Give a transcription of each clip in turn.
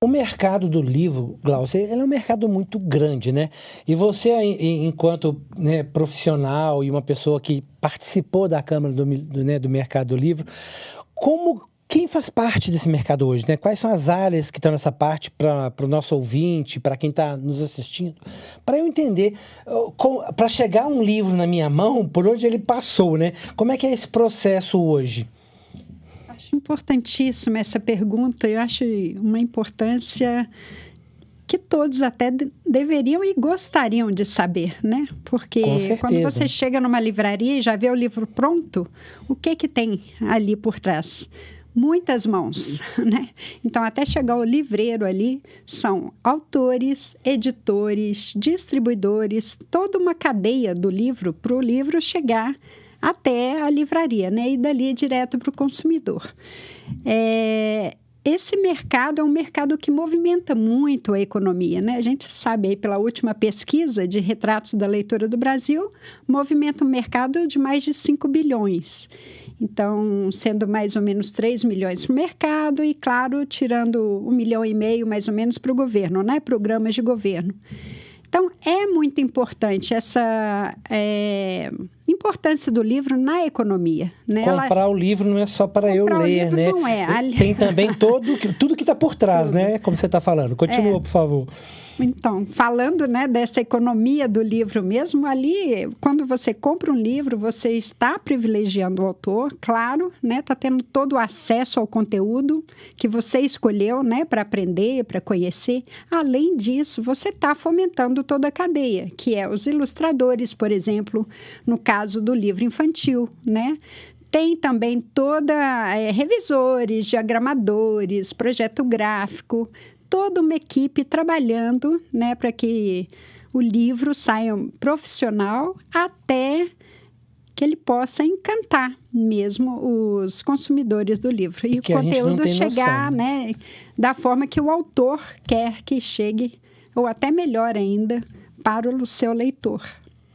O mercado do livro, Glaucio, ele é um mercado muito grande, né? E você, enquanto, né, profissional e uma pessoa que participou da Câmara do Mercado do Livro, quem faz parte desse mercado hoje, né? Quais são as áreas que estão nessa parte para o nosso ouvinte, para quem está nos assistindo, para eu entender, para chegar um livro na minha mão, por onde ele passou, né? Como é que é esse processo hoje? Acho importantíssima essa pergunta. Eu acho uma importância que todos até deveriam e gostariam de saber, né? Porque quando você chega numa livraria e já vê o livro pronto, o que tem ali por trás? Muitas mãos, né? Então, até chegar o livreiro ali, são autores, editores, distribuidores, toda uma cadeia do livro para o livro chegar até a livraria, né? E dali direto para o consumidor. Esse mercado é um mercado que movimenta muito a economia, né? A gente sabe aí pela última pesquisa de retratos da leitura do Brasil, movimenta um mercado de mais de 5 bilhões. Então, sendo mais ou menos 3 milhões para o mercado e, claro, tirando 1,5 milhão mais ou menos para o governo, né? Programas de governo. Então, é muito importante essa importância do livro na economia. Né? Comprar o livro não é só para eu ler, né? Não é. Tem também tudo que está por trás, né? Como você está falando. Continua, por favor. Então, falando, né, dessa economia do livro mesmo, ali, quando você compra um livro, você está privilegiando o autor, claro, né? Está tendo todo o acesso ao conteúdo que você escolheu, né, para aprender, para conhecer. Além disso, você está fomentando toda a cadeia, que é os ilustradores, por exemplo, no caso do livro infantil, né? Tem também revisores, diagramadores, projeto gráfico, toda uma equipe trabalhando, né, para que o livro saia profissional até que ele possa encantar mesmo os consumidores do livro. E o conteúdo chegar, né, da forma que o autor quer que chegue, ou até melhor ainda, para o seu leitor.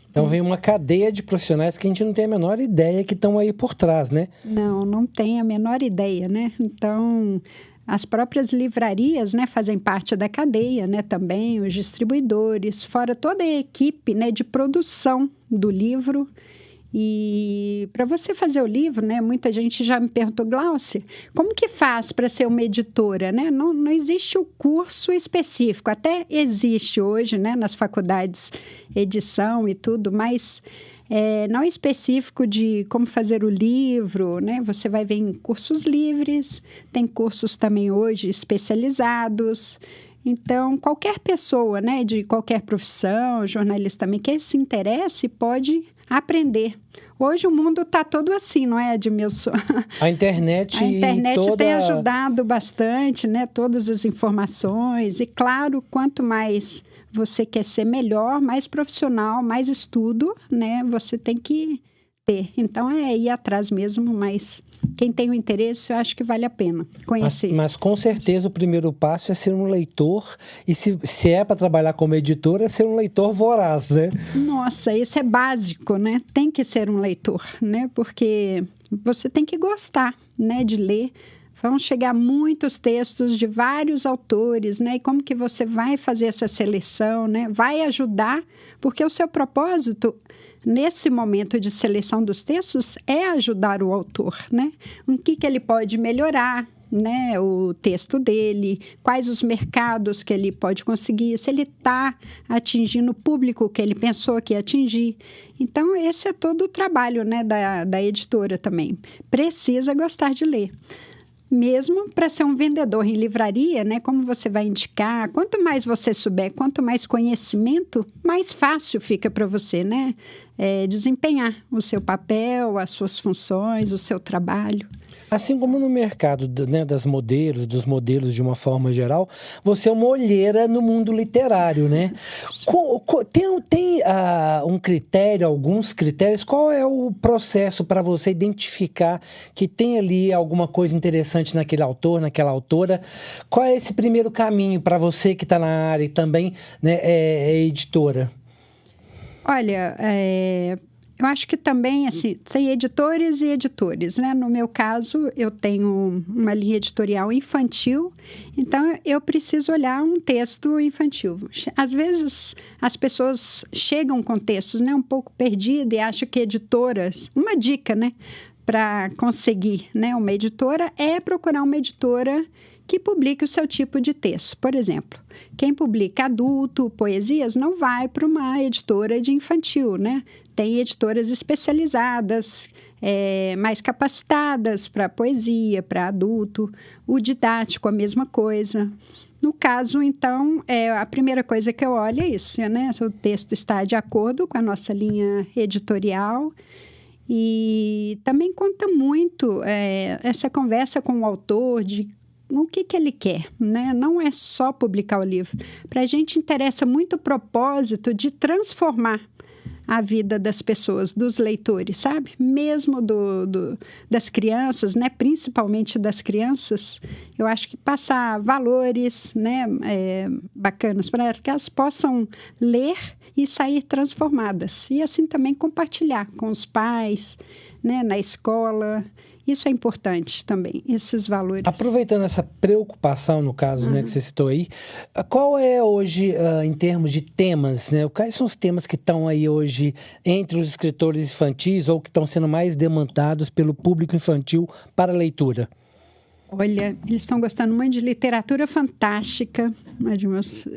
Então vem uma cadeia de profissionais que a gente não tem a menor ideia que estão aí por trás, né? Não tem a menor ideia, né? Então, as próprias livrarias, né, fazem parte da cadeia, né, também, os distribuidores, fora toda a equipe, né, de produção do livro. E para você fazer o livro, né, muita gente já me perguntou, Glaucia, como que faz para ser uma editora? Né? Não existe o curso específico, até existe hoje, né, nas faculdades, edição e tudo, mas não é específico de como fazer o livro, né? Você vai ver em cursos livres, tem cursos também hoje especializados. Então, qualquer pessoa, né, de qualquer profissão, jornalista também, que se interesse, pode aprender. Hoje o mundo está todo assim, não é, Edmilson? A internet tem ajudado bastante, né? Todas as informações. E, claro, quanto mais você quer ser melhor, mais profissional, mais estudo, né? Você tem que ter. Então, é ir atrás mesmo, mas quem tem o interesse, eu acho que vale a pena conhecer. Mas com certeza o primeiro passo é ser um leitor, e se é para trabalhar como editora, é ser um leitor voraz, né? Nossa, isso é básico, né? Tem que ser um leitor, né? Porque você tem que gostar, né, de ler. Vão chegar muitos textos de vários autores, né? E como que você vai fazer essa seleção, né? Vai ajudar, porque o seu propósito nesse momento de seleção dos textos é ajudar o autor, né? O que ele pode melhorar, né? O texto dele, quais os mercados que ele pode conseguir, se ele está atingindo o público que ele pensou que ia atingir. Então, esse é todo o trabalho, né, da editora também. Precisa gostar de ler. Mesmo para ser um vendedor em livraria, né? Como você vai indicar? Quanto mais você souber, quanto mais conhecimento, mais fácil fica para você, né? Desempenhar o seu papel, as suas funções, o seu trabalho. Assim como no mercado, né, dos modelos de uma forma geral, você é uma olheira no mundo literário, né? Tem um critério, alguns critérios? Qual é o processo para você identificar que tem ali alguma coisa interessante naquele autor, naquela autora? Qual é esse primeiro caminho para você que está na área e também, né, é editora? Olha, Eu acho que também, assim, tem editores e editores, né? No meu caso, eu tenho uma linha editorial infantil, então eu preciso olhar um texto infantil. Às vezes, as pessoas chegam com textos, né, um pouco perdidas e acham que editoras... Uma dica, né, para conseguir, né, uma editora é procurar uma editora que publique o seu tipo de texto. Por exemplo, quem publica adulto, poesias, não vai para uma editora de infantil, né? Tem editoras especializadas, mais capacitadas para poesia, para adulto. O didático, a mesma coisa. No caso, então, a primeira coisa que eu olho é isso, né? Se o texto está de acordo com a nossa linha editorial. E também conta muito essa conversa com o autor de o que ele quer, né? Não é só publicar o livro. Para a gente interessa muito o propósito de transformar a vida das pessoas, dos leitores, sabe? Mesmo das crianças, né? Principalmente das crianças, eu acho que passar valores, né? Bacanas para que elas possam ler e sair transformadas. E assim também compartilhar com os pais, né? Na escola. Isso é importante também, esses valores. Aproveitando essa preocupação, no caso, né, que você citou aí, qual é hoje, em termos de temas, né? Quais são os temas que estão aí hoje entre os escritores infantis ou que estão sendo mais demandados pelo público infantil para a leitura? Olha, eles estão gostando muito de literatura fantástica,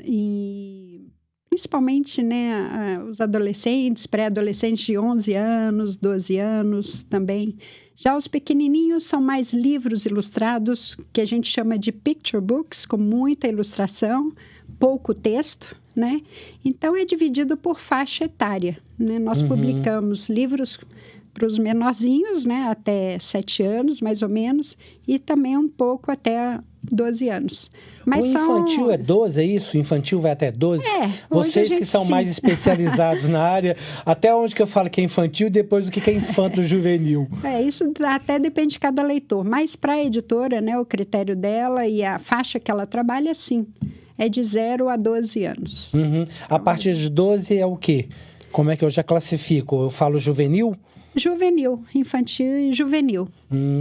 e principalmente, né, os adolescentes, pré-adolescentes de 11 anos, 12 anos também. Já os pequenininhos são mais livros ilustrados, que a gente chama de picture books, com muita ilustração, pouco texto, né? Então, é dividido por faixa etária, né? Nós publicamos livros para os menorzinhos, né? Até 7 anos, mais ou menos, e também um pouco até 12 anos. Mas o infantil é 12, é isso? O infantil vai até 12? Vocês que são mais especializados na área, até onde que eu falo que é infantil e depois o que é infanto-juvenil? Isso até depende de cada leitor. Mas para a editora, né, o critério dela e a faixa que ela trabalha, sim, é de 0 a 12 anos. A partir de 12 é o quê? Como é que eu já classifico? Eu falo juvenil? Juvenil, infantil e juvenil.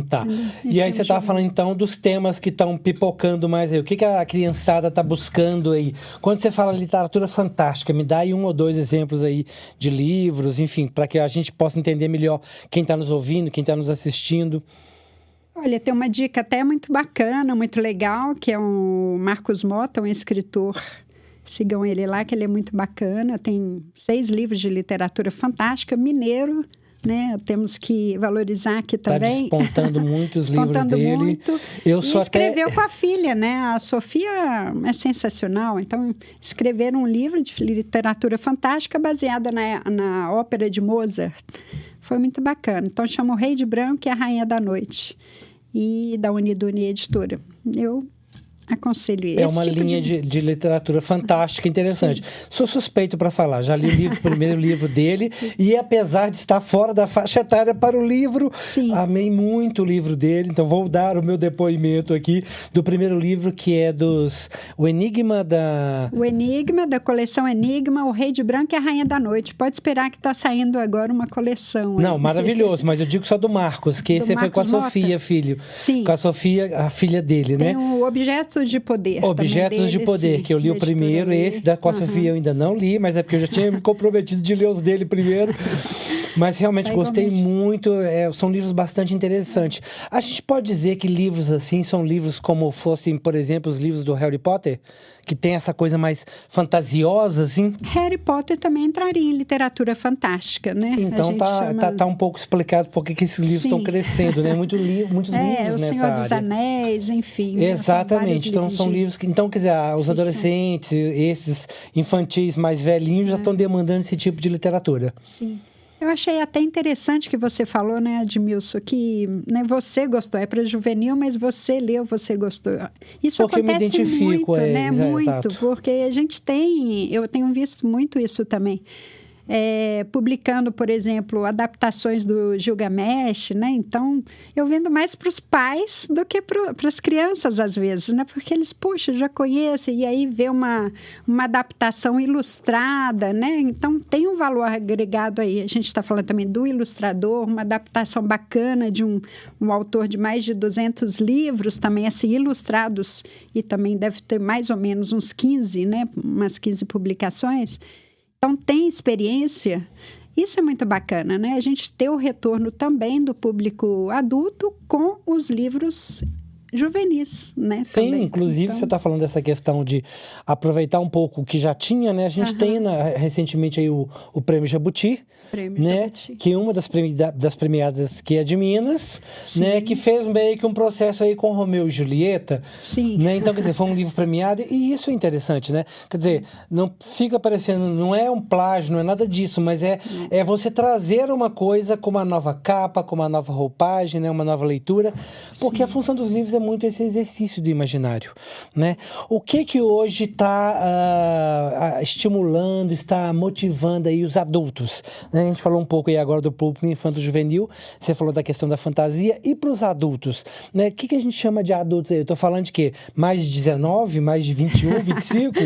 Tá. E aí você estava falando, então, dos temas que estão pipocando mais aí. O que a criançada está buscando aí? Quando você fala literatura fantástica, me dá aí 1 ou 2 exemplos aí de livros, enfim, para que a gente possa entender melhor quem está nos ouvindo, quem está nos assistindo. Olha, tem uma dica até muito bacana, muito legal, que é o Marcos Mota, um escritor. Sigam ele lá, que ele é muito bacana. Tem 6 livros de literatura fantástica, mineiro, né? Temos que valorizar aqui também. Está despontando muitos livros dele. Muito. Escreveu com a filha, né? A Sofia é sensacional. Então, escreveram um livro de literatura fantástica baseada na ópera de Mozart. Foi muito bacana. Então, chama O Rei de Branco e a Rainha da Noite. E da Unidune Editora. Eu aconselho esse. É uma linha de literatura fantástica, interessante. Sim. Sou suspeito para falar, já li o primeiro livro dele, e apesar de estar fora da faixa etária para o livro, sim, amei muito o livro dele, então vou dar o meu depoimento aqui do primeiro livro, que é O Enigma da coleção Enigma, O Rei de Branco e a Rainha da Noite. Pode esperar que está saindo agora uma coleção. Não, maravilhoso, mas eu digo só do Marcos, que esse foi com a Sofia, filho. Sim. Com a Sofia, a filha dele, né? Tem o Objetos de Poder. Objetos de Poder, que eu li o primeiro, esse da com a Sofia eu ainda não li, mas é porque eu já tinha me comprometido de ler os dele primeiro. Mas realmente gostei muito, são livros bastante interessantes. A gente pode dizer que livros assim são livros como fossem, por exemplo, os livros do Harry Potter, que tem essa coisa mais fantasiosa, assim? Harry Potter também entraria em literatura fantástica, né? Então tá um pouco explicado por que esses livros estão crescendo, né? Muitos livros nessa área. O Senhor dos Anéis, enfim. Exatamente, então são livros que... Então, quer dizer, os adolescentes, esses infantis mais velhinhos já estão demandando esse tipo de literatura. Sim. Eu achei até interessante que você falou, né, Admilson, que, né, você gostou, é para juvenil, mas você leu, você gostou. Isso porque acontece eu me identifico, muito, né? Muito, exato. porque eu tenho visto muito isso também. publicando, por exemplo, adaptações do Gilgamesh, né? Então, eu vendo mais para os pais do que para as crianças, às vezes, né? Porque eles, poxa, já conhecem, e aí vê uma adaptação ilustrada, né? Então, tem um valor agregado aí. A gente está falando também do ilustrador, uma adaptação bacana de um autor de mais de 200 livros, também assim, ilustrados, e também deve ter mais ou menos uns 15, né? Umas 15 publicações. Então, tem experiência. Isso é muito bacana, né? A gente ter o retorno também do público adulto com os livros juvenis, né? Sim, também. inclusive Então, você está falando dessa questão de aproveitar um pouco o que já tinha, né? A gente tem recentemente aí o Prêmio Jabuti, né? Jabuti. Que uma das premiadas que é de Minas, Sim. né? Que fez meio que um processo aí com Romeu e Julieta. Sim. Né? Então, quer dizer, foi um livro premiado e isso é interessante, né? Quer dizer, não fica parecendo, não é um plágio, não é nada disso, mas é você trazer uma coisa com uma nova capa, com uma nova roupagem, né? Uma nova leitura, porque a função dos livros é muito esse exercício do imaginário, né? O que hoje está estimulando, está motivando aí os adultos, né? A gente falou um pouco aí agora do público infanto-juvenil, você falou da questão da fantasia, e para os adultos, né? O que a gente chama de adultos aí? Eu estou falando de quê? Mais de 19, mais de 21, 25?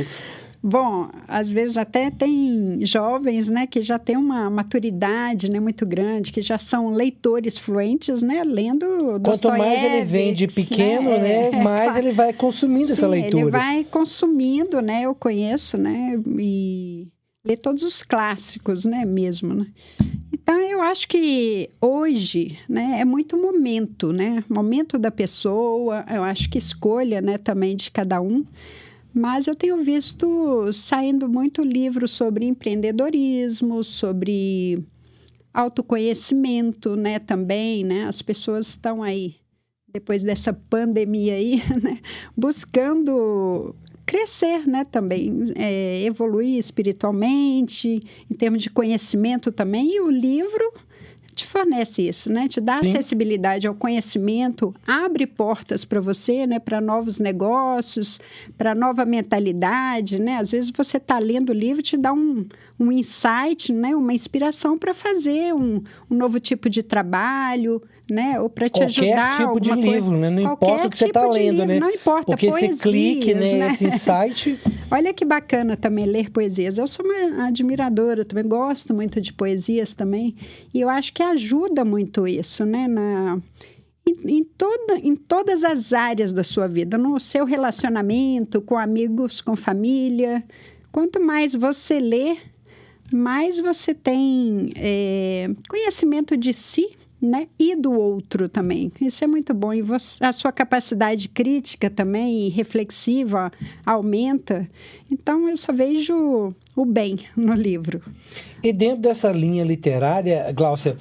Bom, às vezes até tem jovens, né, que já têm uma maturidade, né, muito grande, que já são leitores fluentes, né, lendo Quanto mais ele vem de pequeno, né, mais claro. Ele vai consumindo essa leitura. Ele vai consumindo, né, eu conheço, né, e lê todos os clássicos, né, mesmo, né. Então, eu acho que hoje, né, é muito momento, né, momento da pessoa, eu acho que escolha, né, também de cada um. Mas eu tenho visto saindo muito livro sobre empreendedorismo, sobre autoconhecimento, né, também, né? As pessoas estão aí, depois dessa pandemia aí, né, buscando crescer, né, também, evoluir espiritualmente, em termos de conhecimento também, e o livro te fornece isso, né? Te dá acessibilidade ao conhecimento, abre portas para você, né? Para novos negócios, para nova mentalidade, né? Às vezes você está lendo o livro, te dá um insight, né? Uma inspiração para fazer um novo tipo de trabalho, né? Ou para te ajudar. Qualquer tipo de livro, né? Não importa o que você está lendo, né? Não importa, porque poesias, esse clique, né? Esse insight... Olha que bacana também ler poesias. Eu sou uma admiradora, também gosto muito de poesias também. E eu acho que ajuda muito isso, né? Em todas as áreas da sua vida. No seu relacionamento, com amigos, com família. Quanto mais você lê, mais você tem conhecimento de si, né? E do outro também. Isso é muito bom. E a sua capacidade crítica também, reflexiva, aumenta. Então, eu só vejo o bem no livro. E dentro dessa linha literária, Gláucia,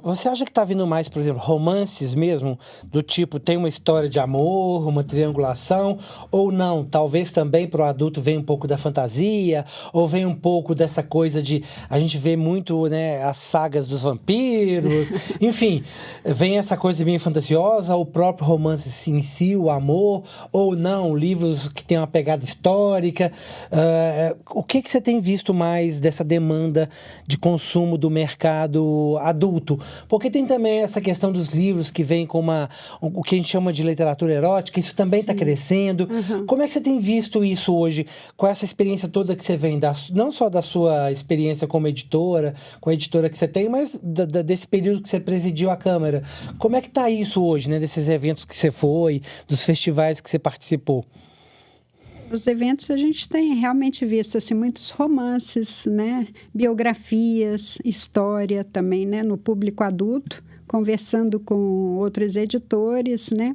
você acha que está vindo mais, por exemplo, romances mesmo? Do tipo, tem uma história de amor, uma triangulação? Ou não? Talvez também para o adulto venha um pouco da fantasia? Ou vem um pouco dessa coisa de... A gente vê muito, né, as sagas dos vampiros. Enfim, vem essa coisa bem fantasiosa, o próprio romance em si, o amor. Ou não, livros que têm uma pegada histórica. O que você tem visto mais dessa demanda de consumo do mercado adulto? Porque tem também essa questão dos livros que vêm com o que a gente chama de literatura erótica, isso também está crescendo. Como é que você tem visto isso hoje, com essa experiência toda que você vem, não só da sua experiência como editora, com a editora que você tem, mas desse período que você presidiu a Câmara? Como é que está isso hoje, né, desses eventos que você foi, dos festivais que você participou? Os eventos a gente tem realmente visto assim, muitos romances, né? Biografias, história também, né? No público adulto, conversando com outros editores, né?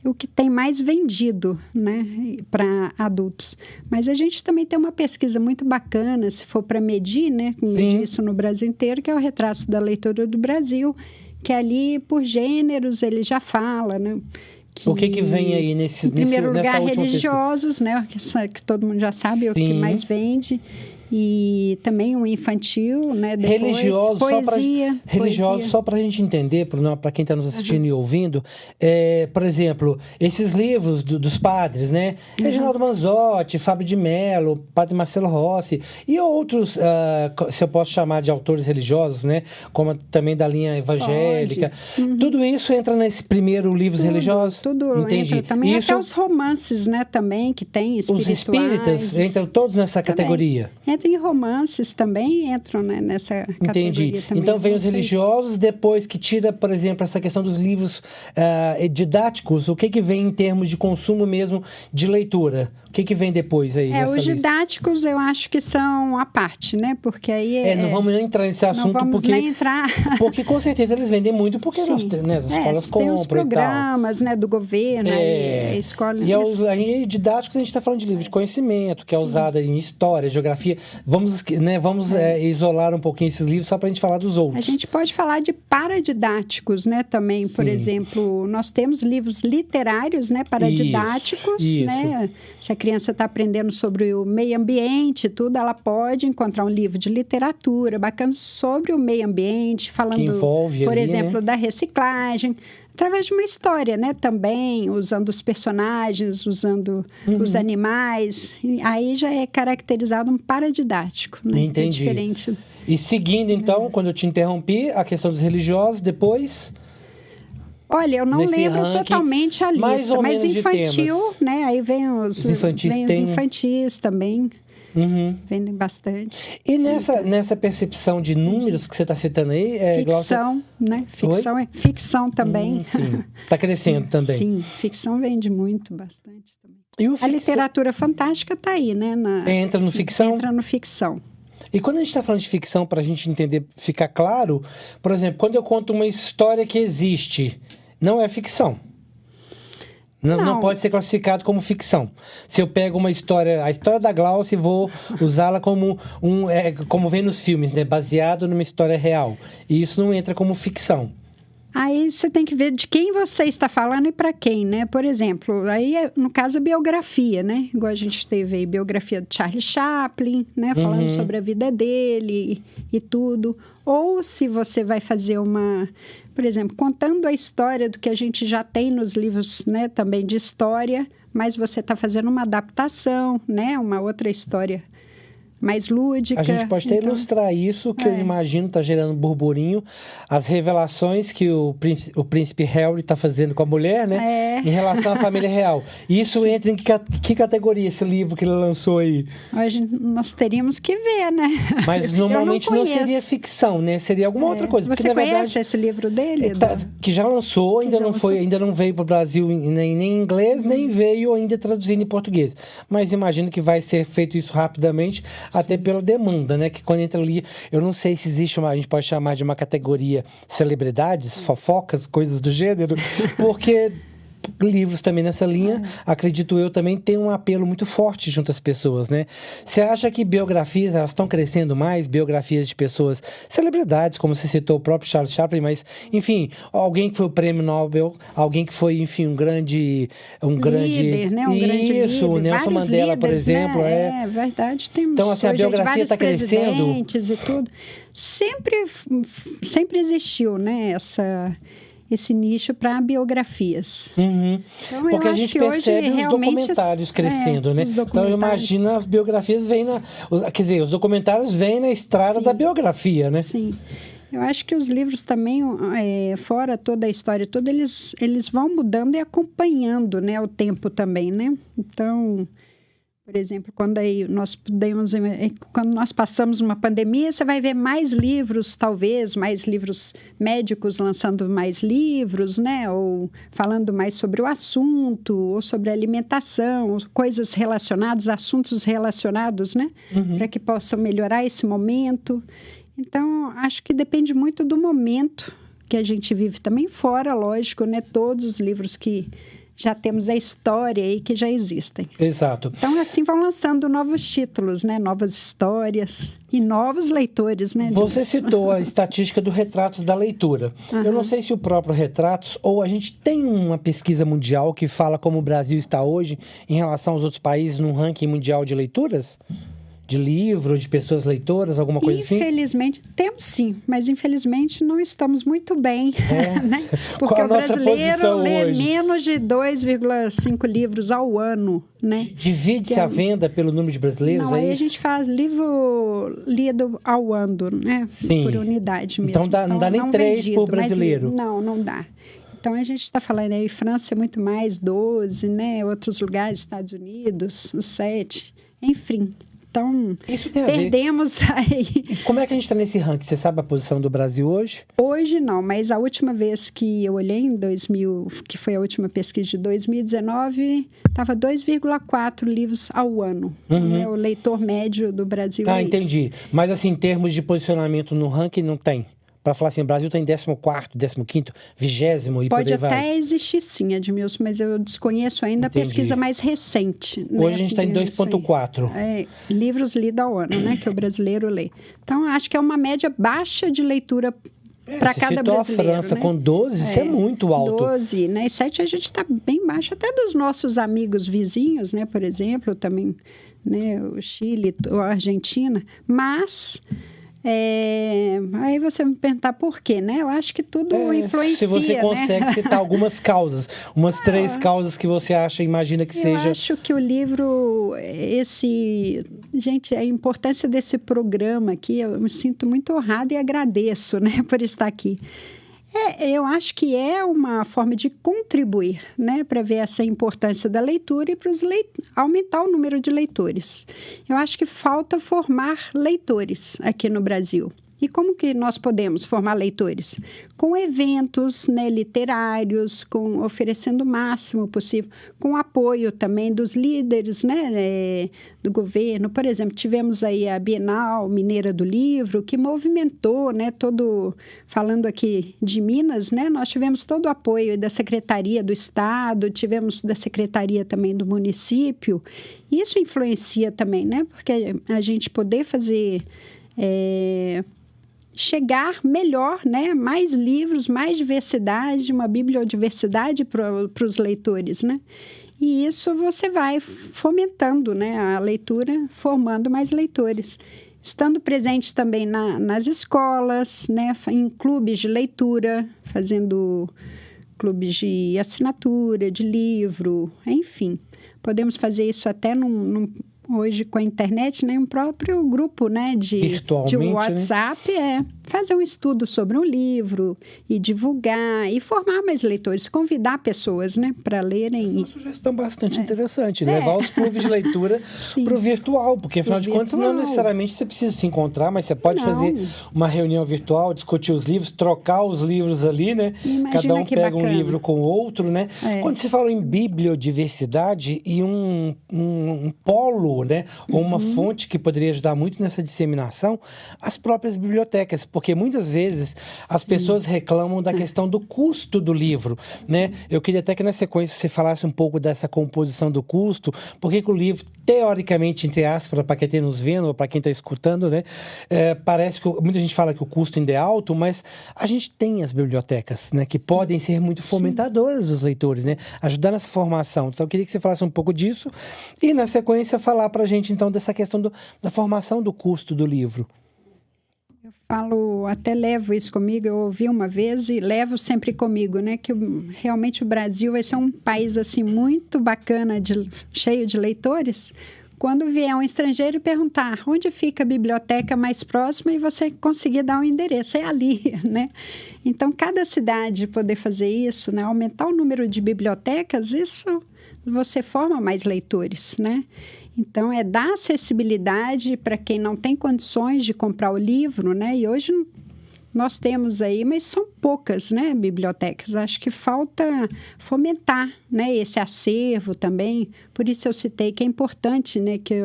O que tem mais vendido, né? Para adultos. Mas a gente também tem uma pesquisa muito bacana, se for para medir, né? Medir isso no Brasil inteiro, que é o Retrato da Leitura do Brasil, que ali, por gêneros, ele já fala, né? O que vem aí em primeiro lugar, religiosos, né? Que todo mundo já sabe, é o que mais vende. E também um infantil, né? Depois, religioso, só para a gente entender, para quem está nos assistindo e ouvindo, por exemplo, esses livros dos padres, né? Reginaldo Manzotti, Fábio de Mello, Padre Marcelo Rossi e outros, se eu posso chamar de autores religiosos, né? Como também da linha evangélica. Tudo isso entra nesse primeiro livros religiosos? Tudo entendi. Entra também. Isso, até os romances, né? Também, que tem espirituais. Os espíritas entram todos nessa categoria? Em romances também entram, né, nessa categoria. Entendi. Também. Então vem os religiosos, depois que tira, por exemplo, essa questão dos livros didáticos, o que vem em termos de consumo mesmo de leitura? O que vem depois aí nessa os lista? Didáticos eu acho que são à parte, né? Porque aí não vamos nem entrar nesse assunto, não vamos nem entrar. Porque com certeza eles vendem muito, porque as escolas compram tem os programas, né, do governo, a escola... E didáticos a gente está falando de livro de conhecimento, que é usado em história, geografia. Vamos isolar um pouquinho esses livros só para a gente falar dos outros. A gente pode falar de paradidáticos, né, também. Por exemplo, nós temos livros literários, né, paradidáticos, né? Se a criança está aprendendo sobre o meio ambiente, tudo, ela pode encontrar um livro de literatura bacana sobre o meio ambiente, falando, por exemplo, da reciclagem, através de uma história, né? Também, usando os personagens, usando os animais. Aí já é caracterizado um paradidático, né? Entendi. É diferente. E seguindo, então, quando eu te interrompi, a questão dos religiosos, depois... Olha, eu não lembro totalmente a lista, mas infantil, né? Aí vem os infantis também. Vendem bastante. E nessa percepção de números que você está citando aí... ficção, né? Ficção também. Sim, está crescendo também. Sim, ficção vende bastante também. A literatura fantástica está aí, né? Entra no ficção? Entra no ficção. E quando a gente está falando de ficção, para a gente entender, ficar claro, por exemplo, quando eu conto uma história que existe, não é ficção. Não pode ser classificado como ficção. Se eu pego a história da Glaucia, e vou usá-la como como vem nos filmes, né? Baseado numa história real. E isso não entra como ficção. Aí você tem que ver de quem você está falando e para quem, né? Por exemplo, aí no caso a biografia, né? Igual a gente teve aí biografia de Charlie Chaplin, né? Falando sobre a vida dele e tudo. Ou se você vai fazer por exemplo, contando a história do que a gente já tem nos livros, né? Também de história, mas você está fazendo uma adaptação, né? Uma outra história mais lúdica. A gente pode até ilustrar isso, que eu imagino está gerando burburinho, as revelações que o príncipe Harry está fazendo com a mulher, né? Em relação à família real. Isso entra em que categoria, esse livro que ele lançou aí? Hoje nós teríamos que ver, né? Mas normalmente não seria ficção, né? Seria alguma outra coisa. Você porque, conhece verdade, esse livro dele? Que já lançou, ainda não veio para o Brasil nem em inglês, nem veio ainda traduzido em português. Mas imagino que vai ser feito isso rapidamente, até pela demanda, né? Que quando entra ali, eu não sei se existe a gente pode chamar de uma categoria celebridades, fofocas, coisas do gênero, porque livros também nessa linha, acredito eu, também tem um apelo muito forte junto às pessoas, né? Você acha que biografias, elas estão crescendo mais? Biografias de pessoas, celebridades, como você citou, o próprio Charles Chaplin, mas, enfim, alguém que foi o prêmio Nobel, alguém que foi, enfim, um grande líder, né? Um grande líder. O Nelson Mandela, por exemplo. Né? É verdade, tem então, assim, a biografia está crescendo. E tudo. Sempre existiu, né? Esse nicho para biografias. Então, porque a gente percebe os documentários crescendo, né? Então, eu imagino as biografias quer dizer, os documentários vêm na estrada da biografia, né? Sim. Eu acho que os livros também, fora toda a história toda, eles vão mudando e acompanhando, né, o tempo também, né? Então, por exemplo, quando nós passamos uma pandemia, você vai ver mais livros, talvez, mais livros médicos lançando mais livros, né? Ou falando mais sobre o assunto, ou sobre alimentação, coisas relacionadas, assuntos relacionados, né? Para que possam melhorar esse momento. Então, acho que depende muito do momento que a gente vive também, fora, lógico, né? Todos os livros que já temos a história aí que já existem. Exato. Então, assim, vão lançando novos títulos, né? Novas histórias e novos leitores, né? Você citou a estatística do Retratos da Leitura. Eu não sei se o próprio Retratos, ou a gente tem uma pesquisa mundial que fala como o Brasil está hoje em relação aos outros países num ranking mundial de leituras? de livro, de pessoas leitoras, alguma coisa assim? Infelizmente, temos sim, mas infelizmente não estamos muito bem, né? Porque Qual a o nossa brasileiro posição lê hoje? menos de 2,5 livros ao ano, né? Divide-se a venda pelo número de brasileiros? Não, aí a isso? gente faz livro lido ao ano, né? Sim. Por unidade mesmo. Então não dá nem 3 por brasileiro. Não dá. Então a gente está falando aí, França é muito mais 12, né? Outros lugares, Estados Unidos, os 7, enfim. Então, Isso tem a perdemos aí. E como é que a gente está nesse ranking? Você sabe a posição do Brasil hoje? Hoje não, mas a última vez que eu olhei, em 2000, que foi a última pesquisa de 2019, estava 2,4 livros ao ano. Né? O leitor médio do Brasil é entendi. isso. Mas assim, em termos de posicionamento no ranking, não tem? Para falar assim, o Brasil está em 14º, 15º, 20º e Pode por aí até vai. existir sim, Edmilson, mas eu desconheço ainda Entendi. a pesquisa mais recente. Hoje né? a gente está em 2,4. Livros lidos ao ano, né? Que o brasileiro lê. Então, acho que é uma média baixa de leitura para cada brasileiro. A França né? com 12, isso é muito alto. 12, né? E 7 a gente está bem baixo, até dos nossos amigos vizinhos, né? Por exemplo, também, né? O Chile, a Argentina, mas... aí você me perguntar por quê, né? Eu acho que tudo influencia, se você consegue né? citar algumas causas, umas 3 causas que você imagina que seja... Eu acho que o livro, gente, a importância desse programa aqui, eu me sinto muito honrada e agradeço, né, por estar aqui. Eu acho que é uma forma de contribuir, né, para ver essa importância da leitura e para aumentar o número de leitores. Eu acho que falta formar leitores aqui no Brasil. E como que nós podemos formar leitores? Com eventos, né, literários, oferecendo o máximo possível, com apoio também dos líderes, né, do governo. Por exemplo, tivemos aí a Bienal Mineira do Livro, que movimentou, né, falando aqui de Minas, né, nós tivemos todo o apoio da Secretaria do Estado, tivemos da Secretaria também do município. Isso influencia também, né, porque a gente poder fazer... chegar melhor, né? Mais livros, mais diversidade, uma bibliodiversidade para os leitores, né? E isso você vai fomentando, né? A leitura, formando mais leitores. Estando presente também nas escolas, né? Em clubes de leitura, fazendo clubes de assinatura, de livro, enfim. Podemos fazer isso até hoje com a internet, né, um próprio grupo, né, de WhatsApp, né? Fazer um estudo sobre um livro e divulgar e formar mais leitores, convidar pessoas, né, para lerem. Essa é uma sugestão bastante interessante, levar os clubes de leitura para o virtual, porque afinal de contas não necessariamente você precisa se encontrar, mas você pode fazer uma reunião virtual, discutir os livros, trocar os livros ali, né? Imagina, cada um pega bacana. Um livro com o outro, né? Quando você fala em bibliodiversidade e um polo, né, ou uma fonte que poderia ajudar muito nessa disseminação, as próprias bibliotecas, porque muitas vezes as pessoas reclamam da questão do custo do livro, né? Eu queria até que na sequência você falasse um pouco dessa composição do custo, porque o livro, teoricamente, entre aspas, para quem está nos vendo ou para quem está escutando, né, parece que muita gente fala que o custo ainda é alto, mas a gente tem as bibliotecas, né, que podem ser muito fomentadoras dos leitores, né, ajudar nessa formação. Então eu queria que você falasse um pouco disso e na sequência falar para a gente então dessa questão da formação do custo do livro. Até levo isso comigo, eu ouvi uma vez e levo sempre comigo, né? Que realmente o Brasil vai ser um país assim muito bacana, cheio de leitores. Quando vier um estrangeiro e perguntar onde fica a biblioteca mais próxima e você conseguir dar um endereço, é ali, né? Então, cada cidade poder fazer isso, né? Aumentar o número de bibliotecas, isso você forma mais leitores, né? Então, dar acessibilidade para quem não tem condições de comprar o livro, né? E hoje nós temos aí, mas são poucas, né, bibliotecas. Acho que falta fomentar, né, esse acervo também. Por isso eu citei que é importante, né, que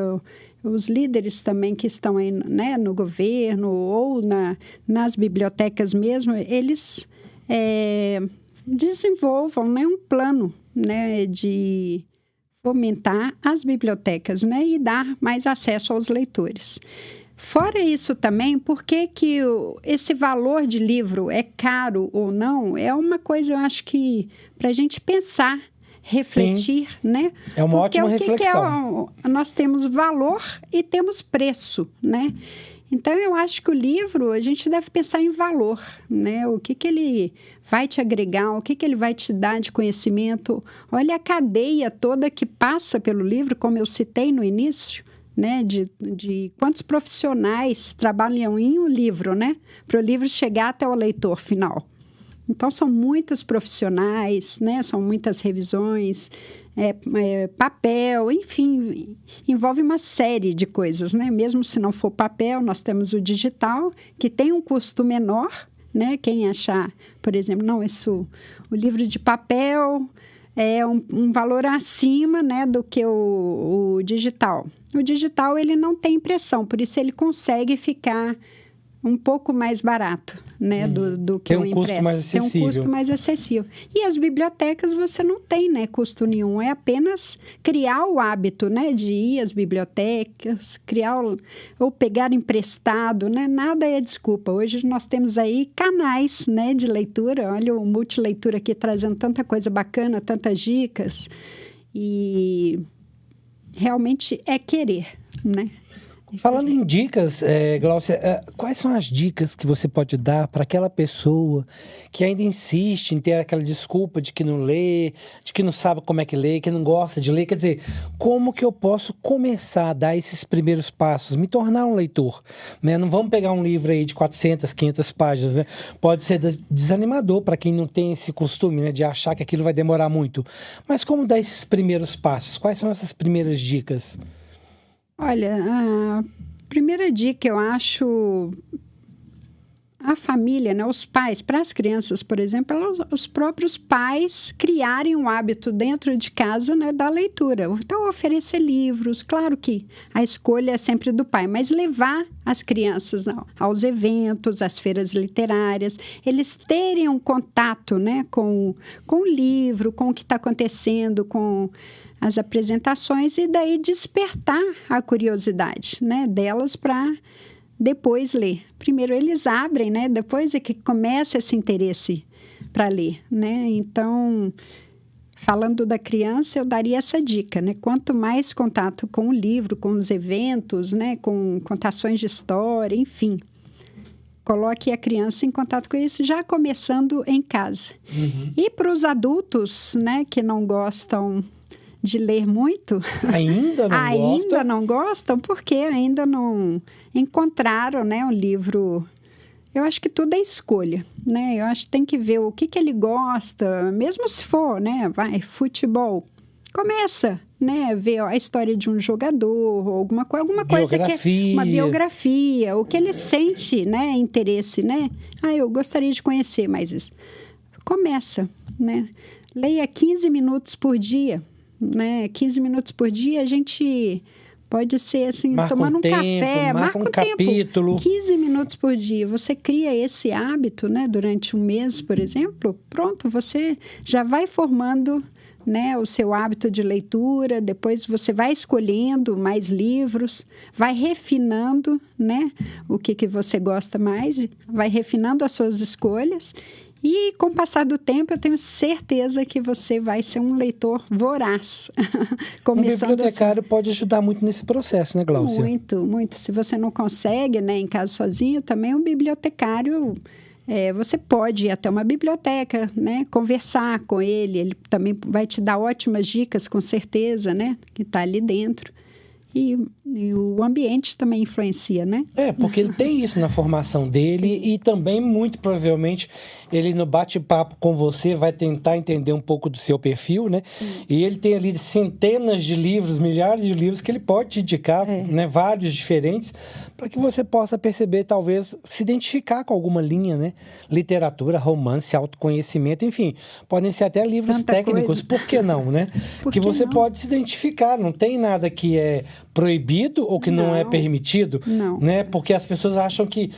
os líderes também que estão aí, né, no governo ou nas bibliotecas mesmo, eles desenvolvam, né, um plano, né, de fomentar as bibliotecas, né, e dar mais acesso aos leitores. Fora isso também, por que esse valor de livro é caro ou não, é uma coisa, eu acho que, para a gente pensar refletir, né? É uma Porque ótima reflexão. Nós temos valor e temos preço, né? Então, eu acho que o livro, a gente deve pensar em valor, né? O que ele vai te agregar, o que ele vai te dar de conhecimento. Olha a cadeia toda que passa pelo livro, como eu citei no início, né? De quantos profissionais trabalham em um livro, né? Para o livro chegar até o leitor final. Então, são muitos profissionais, né? São muitas revisões, papel, enfim, envolve uma série de coisas, né? Mesmo se não for papel, nós temos o digital, que tem um custo menor, né? Quem achar, por exemplo, não, o livro de papel é um valor acima, né, do que o digital. O digital, ele não tem impressão, por isso ele consegue ficar um pouco mais barato, né, do que o impresso. Tem um custo mais acessível. E as bibliotecas você não tem, né, custo nenhum. É apenas criar o hábito, né, de ir às bibliotecas, ou pegar emprestado, né? Nada é desculpa. Hoje nós temos aí canais, né, de leitura. Olha o Multileitura aqui trazendo tanta coisa bacana, tantas dicas. E realmente é querer, né? Falando em dicas, Gláucia, quais são as dicas que você pode dar para aquela pessoa que ainda insiste em ter aquela desculpa de que não lê, de que não sabe como é que lê, que não gosta de ler? Quer dizer, como que eu posso começar a dar esses primeiros passos, me tornar um leitor? Né? Não vamos pegar um livro aí de 400, 500 páginas, né? Pode ser desanimador para quem não tem esse costume, né, de achar que aquilo vai demorar muito. Mas como dar esses primeiros passos? Quais são essas primeiras dicas? Olha, a primeira dica, eu acho, a família, né, os pais, para as crianças, por exemplo, os próprios pais criarem um hábito dentro de casa, né, da leitura. Então, oferecer livros, claro que a escolha é sempre do pai, mas levar as crianças aos eventos, às feiras literárias, eles terem um contato, né, com o livro, com o que está acontecendo, com as apresentações, e daí despertar a curiosidade, né, delas para depois ler. Primeiro eles abrem, né, depois é que começa esse interesse para ler, né? Então, falando da criança, eu daria essa dica, né? Quanto mais contato com o livro, com os eventos, né, com contações de história, enfim, coloque a criança em contato com isso, já começando em casa. Uhum. E para os adultos, né, que não gostam de ler muito. Ainda não gostam, porque ainda não encontraram, né, um livro. Eu acho que tudo é escolha, né? Eu acho que tem que ver o que ele gosta, mesmo se for, né, futebol. Começa, né, ver a história de um jogador, alguma coisa que uma biografia, o que ele sente, né, interesse, né? Eu gostaria de conhecer mais isso. Começa, né? Leia 15 minutos por dia. Né? 15 minutos por dia, a gente pode ser assim, tomando um café, marca um capítulo. 15 minutos por dia. Você cria esse hábito, né, durante um mês, por exemplo, pronto, você já vai formando, né, o seu hábito de leitura, depois você vai escolhendo mais livros, vai refinando, né, o que você gosta mais, vai refinando as suas escolhas. E, com o passar do tempo, eu tenho certeza que você vai ser um leitor voraz. Começando um bibliotecário pode ajudar muito nesse processo, né, Gláucia? Muito, muito. Se você não consegue, né, em casa sozinho, também um bibliotecário, você pode ir até uma biblioteca, né, conversar com ele também vai te dar ótimas dicas, com certeza, né, que está ali dentro. E o ambiente também influencia, né? Porque ele tem isso na formação dele. Sim. E também, muito provavelmente, ele no bate-papo com você vai tentar entender um pouco do seu perfil, né? Sim. E ele tem ali centenas de livros, milhares de livros que ele pode te indicar, né? Vários diferentes, para que você possa perceber, talvez, se identificar com alguma linha, né? Literatura, romance, autoconhecimento, enfim, podem ser até livros técnicos, por que não, né? Que você pode se identificar, não tem nada que é proibido ou que não é Não. permitido, Não. né? Porque as pessoas acham que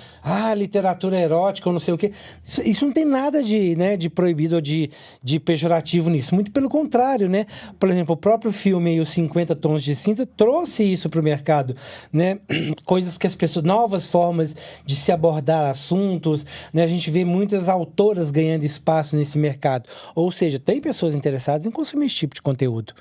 literatura erótica ou não sei o quê. Isso não tem nada de, né, de proibido ou de pejorativo nisso. Muito pelo contrário, né? Por exemplo, o próprio filme aí, Os 50 Tons de Cinza trouxe isso para o mercado, né? Coisas que as pessoas, novas formas de se abordar assuntos, né? A gente vê muitas autoras ganhando espaço nesse mercado. Ou seja, tem pessoas interessadas em consumir esse tipo de conteúdo.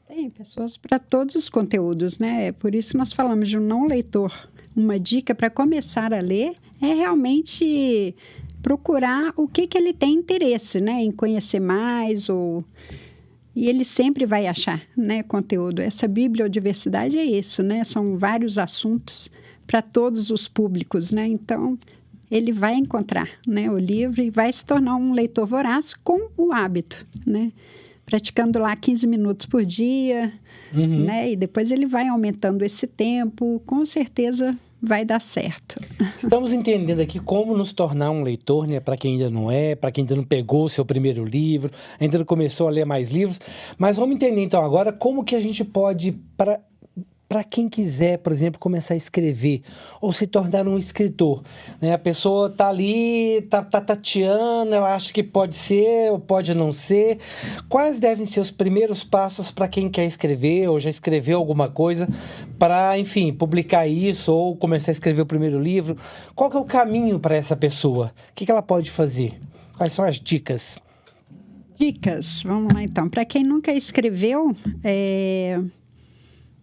Tem pessoas para todos os conteúdos, né? É por isso que nós falamos de um não leitor. Uma dica para começar a ler é realmente procurar o que ele tem interesse, né? Em conhecer mais E ele sempre vai achar, né, conteúdo. Essa bibliodiversidade é isso, né? São vários assuntos para todos os públicos, né? Então, ele vai encontrar, né, o livro e vai se tornar um leitor voraz com o hábito, né? Praticando lá 15 minutos por dia, né? E depois ele vai aumentando esse tempo, com certeza vai dar certo. Estamos entendendo aqui como nos tornar um leitor, né? Para quem ainda não é, para quem ainda não pegou o seu primeiro livro, ainda não começou a ler mais livros. Mas vamos entender então agora como que a gente pode, para quem quiser, por exemplo, começar a escrever ou se tornar um escritor, né? A pessoa está ali, tá tateando, ela acha que pode ser ou pode não ser. Quais devem ser os primeiros passos para quem quer escrever ou já escreveu alguma coisa para, enfim, publicar isso ou começar a escrever o primeiro livro? Qual que é o caminho para essa pessoa? O que ela pode fazer? Quais são as dicas? Dicas, vamos lá então. Para quem nunca escreveu,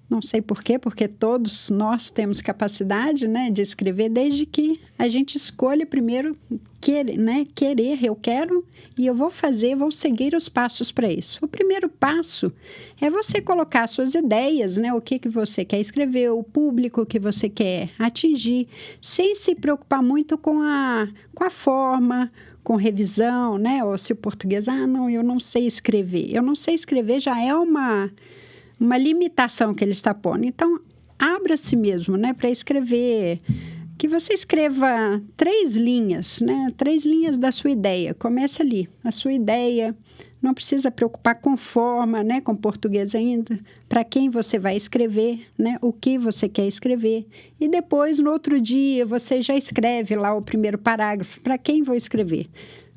não sei por quê, porque todos nós temos capacidade, né, de escrever, desde que a gente escolha primeiro querer, eu quero e eu vou fazer, vou seguir os passos para isso. O primeiro passo é você colocar suas ideias, né, o que você quer escrever, o público que você quer atingir, sem se preocupar muito com a forma, com revisão, né, ou se o português, não, eu não sei escrever. Eu não sei escrever já é uma limitação que ele está pondo. Então, abra-se mesmo, né, para escrever. Que você escreva 3 linhas, né? 3 linhas da sua ideia. Comece ali. A sua ideia. Não precisa preocupar com forma, né? Com português ainda. Para quem você vai escrever, né? O que você quer escrever. E depois, no outro dia, você já escreve lá o primeiro parágrafo. Para quem vou escrever?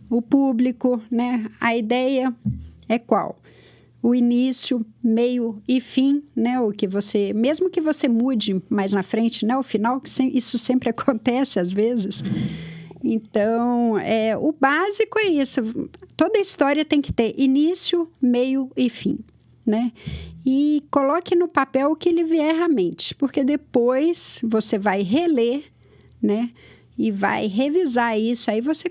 O público, né? A ideia é qual? O início, meio e fim, né? O que você, mesmo que você mude mais na frente, né? O final, que isso sempre acontece às vezes. Então, o básico é isso. Toda história tem que ter início, meio e fim, né? E coloque no papel o que lhe vier à mente, porque depois você vai reler, né? E vai revisar isso. Aí você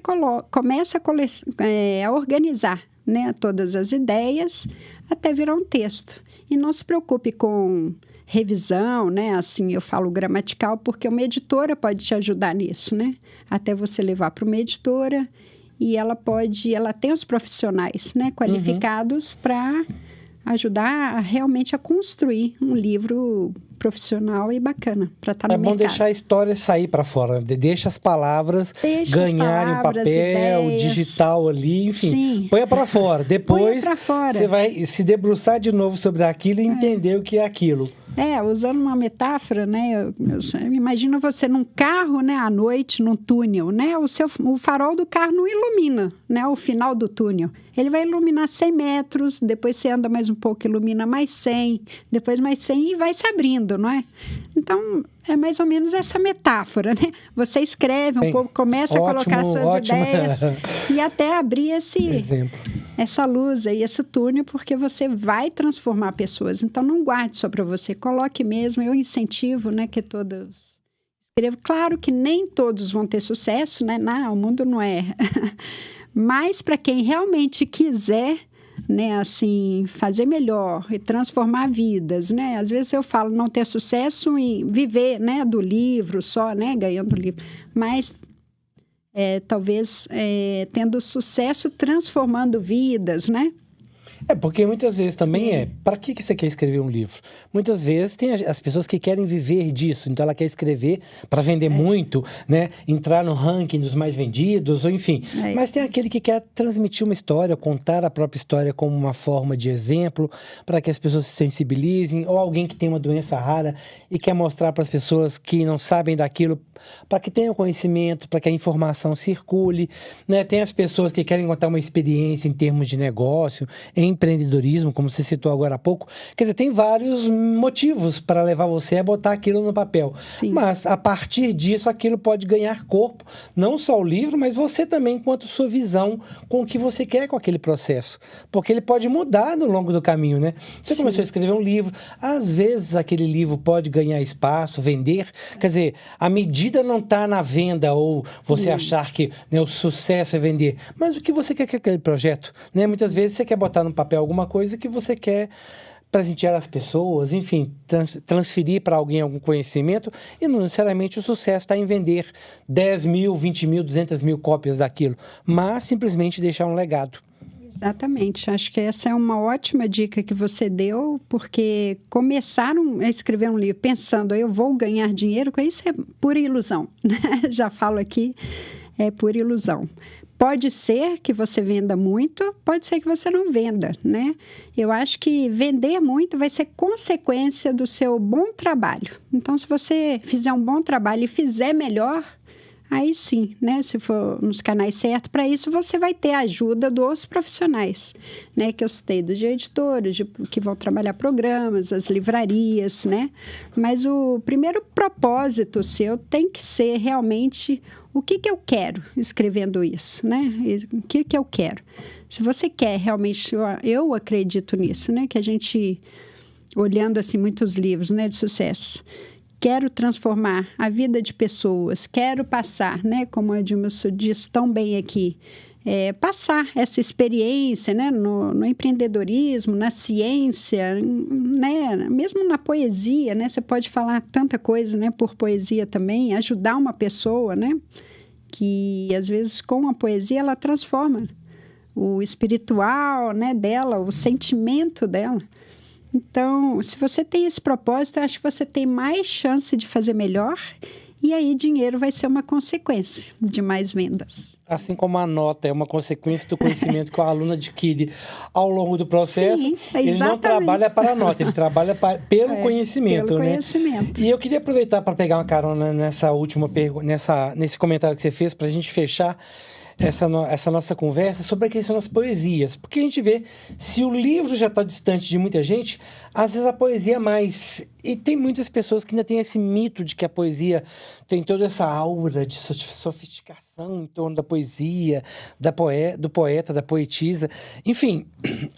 começa a organizar, né, todas as ideias até virar um texto. E não se preocupe com revisão, né? Assim, eu falo gramatical, porque uma editora pode te ajudar nisso, né? Até você levar para uma editora e ela tem os profissionais, né, qualificados para ajudar realmente a construir um livro profissional e bacana para estar no mercado. É bom deixar a história sair para fora, deixa as palavras ganharem o papel, ideias, digital ali, enfim. Sim. Põe para fora. Depois você vai vai se debruçar de novo sobre aquilo e entender o que é aquilo. Usando uma metáfora, né? Eu imagino você num carro, né, à noite, num túnel, né? O farol do carro não ilumina, né, o final do túnel. Ele vai iluminar 100 metros, depois você anda mais um pouco, ilumina mais 100, depois mais 100 e vai se abrindo, não é? Então, é mais ou menos essa metáfora, né? Você escreve um pouco, começa a colocar suas ideias e até abrir essa luz aí, esse túnel, porque você vai transformar pessoas. Então, não guarde só para você, coloque mesmo. Eu incentivo, né, que todos escrevam. Claro que nem todos vão ter sucesso, né? Não, o mundo não é. Mas para quem realmente quiser, né, assim, fazer melhor e transformar vidas, né? Às vezes eu falo não ter sucesso em viver, né, do livro só, né, ganhando livro, mas talvez tendo sucesso transformando vidas, né? Porque muitas vezes também para que você quer escrever um livro? Muitas vezes tem as pessoas que querem viver disso, então ela quer escrever para vender muito, né? Entrar no ranking dos mais vendidos, ou enfim. Mas tem aquele que quer transmitir uma história, contar a própria história como uma forma de exemplo, para que as pessoas se sensibilizem, ou alguém que tem uma doença rara e quer mostrar para as pessoas que não sabem daquilo, para que tenham conhecimento, para que a informação circule, né? Tem as pessoas que querem contar uma experiência em termos de negócio, em empreendedorismo, como você citou agora há pouco. Quer dizer, tem vários motivos para levar você a botar aquilo no papel. Sim. Mas, a partir disso, aquilo pode ganhar corpo, não só o livro, mas você também, enquanto sua visão com o que você quer com aquele processo. Porque ele pode mudar no longo do caminho, né? Você começou a escrever um livro, às vezes aquele livro pode ganhar espaço, vender. Quer dizer, a medida não está na venda ou você achar que, né, o sucesso é vender, mas o que você quer com aquele projeto, né? Muitas vezes você quer botar no papel alguma coisa que você quer presentear as pessoas, enfim, transferir para alguém algum conhecimento, e não necessariamente o sucesso está em vender 10 mil, 20 mil, 200 mil cópias daquilo, mas simplesmente deixar um legado. Exatamente, acho que essa é uma ótima dica que você deu, porque começaram a escrever um livro pensando, eu vou ganhar dinheiro, com isso é pura ilusão, né? Já falo aqui, é pura ilusão. Pode ser que você venda muito, pode ser que você não venda, né? Eu acho que vender muito vai ser consequência do seu bom trabalho. Então, se você fizer um bom trabalho e fizer melhor, aí sim, né? Se for nos canais certos, para isso você vai ter a ajuda dos profissionais, né? Que eu citei, dos editores, que vão trabalhar programas, as livrarias, né? Mas o primeiro propósito seu tem que ser realmente o que eu quero escrevendo isso, né? O que eu quero? Se você quer realmente, eu acredito nisso, né? Que a gente, olhando assim muitos livros, né, de sucesso, quero transformar a vida de pessoas, quero passar, né, como a Edmilson diz tão bem aqui, passar essa experiência, né, no empreendedorismo, na ciência, né, mesmo na poesia, né, você pode falar tanta coisa, né, por poesia também, ajudar uma pessoa, né, que às vezes com a poesia ela transforma o espiritual, né, dela, o sentimento dela. Então, se você tem esse propósito, eu acho que você tem mais chance de fazer melhor, e aí dinheiro vai ser uma consequência de mais vendas. Assim como a nota é uma consequência do conhecimento que o aluno adquire ao longo do processo, sim, ele não trabalha para a nota, ele trabalha pelo conhecimento. Pelo né? conhecimento. E eu queria aproveitar para pegar uma carona nessa última pergunta, nesse comentário que você fez, para a gente fechar essa nossa conversa sobre a questão das poesias. Porque a gente vê, se o livro já está distante de muita gente, às vezes a poesia é mais. E tem muitas pessoas que ainda têm esse mito de que a poesia tem toda essa aura de sofisticação em torno da poesia, do poeta, da poetisa. Enfim,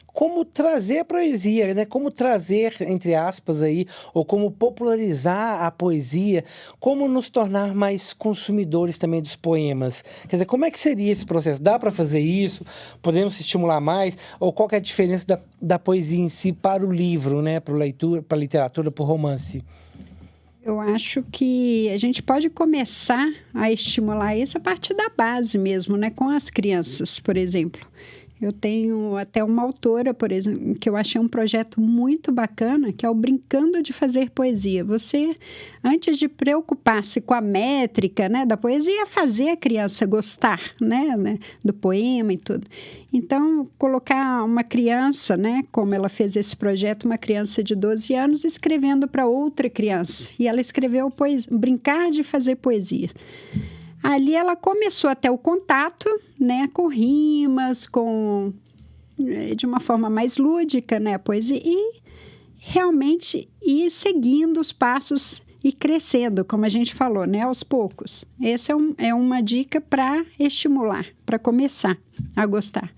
como trazer a poesia, né? Como trazer, entre aspas, aí, ou como popularizar a poesia, como nos tornar mais consumidores também dos poemas. Quer dizer, como é que seria esse processo? Dá para fazer isso? Podemos se estimular mais? Ou qual que é a diferença da poesia em si para o livro, né? Para a literatura, para o romance? Eu acho que a gente pode começar a estimular isso a partir da base mesmo, né? Com as crianças, por exemplo. Eu tenho até uma autora, por exemplo, que eu achei um projeto muito bacana, que é o Brincando de Fazer Poesia. Você, antes de preocupar-se com a métrica, né, da poesia, é fazer a criança gostar, né, do poema e tudo. Então, colocar uma criança, né, como ela fez esse projeto, uma criança de 12 anos, escrevendo para outra criança. E ela escreveu Brincar de Fazer Poesia. Ali ela começou até o contato, né, com rimas, de uma forma mais lúdica, né, a poesia, e realmente ir seguindo os passos e crescendo, como a gente falou, né, aos poucos. Essa é uma dica para estimular, para começar a gostar.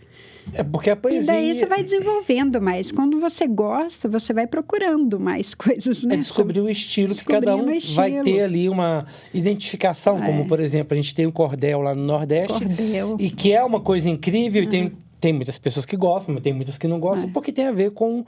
Porque a poesia... E daí você vai desenvolvendo mais. Quando você gosta, você vai procurando mais coisas, né? Descobrir o estilo, que cada um vai ter ali uma identificação, como, por exemplo, a gente tem o cordel lá no Nordeste. Cordel. E que é uma coisa incrível, e tem muitas pessoas que gostam, mas tem muitas que não gostam, porque tem a ver com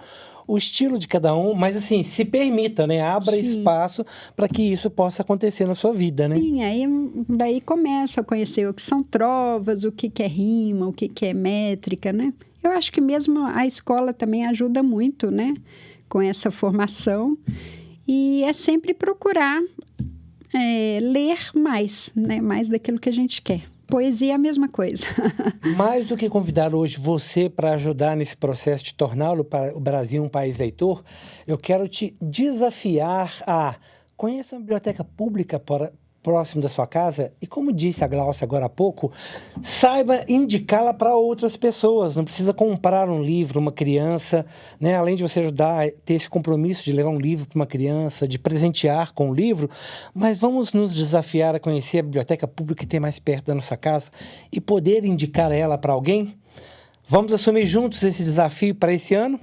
o estilo de cada um, mas assim, se permita, né? Abra espaço para que isso possa acontecer na sua vida, né? Sim, aí daí começo a conhecer o que são trovas, o que é rima, o que é métrica, né? Eu acho que mesmo a escola também ajuda muito, né? Com essa formação. E é sempre procurar ler mais, né? Mais daquilo que a gente quer. Poesia é a mesma coisa. Mais do que convidar hoje você para ajudar nesse processo de torná-lo para o Brasil um país leitor, eu quero te desafiar a conhecer uma biblioteca pública próximo da sua casa e, como disse a Gláucia agora há pouco, saiba indicá-la para outras pessoas. Não precisa comprar um livro, uma criança, né? Além de você ajudar a ter esse compromisso de levar um livro para uma criança, de presentear com o livro, mas vamos nos desafiar a conhecer a biblioteca pública que tem mais perto da nossa casa e poder indicar ela para alguém? Vamos assumir juntos esse desafio para esse ano?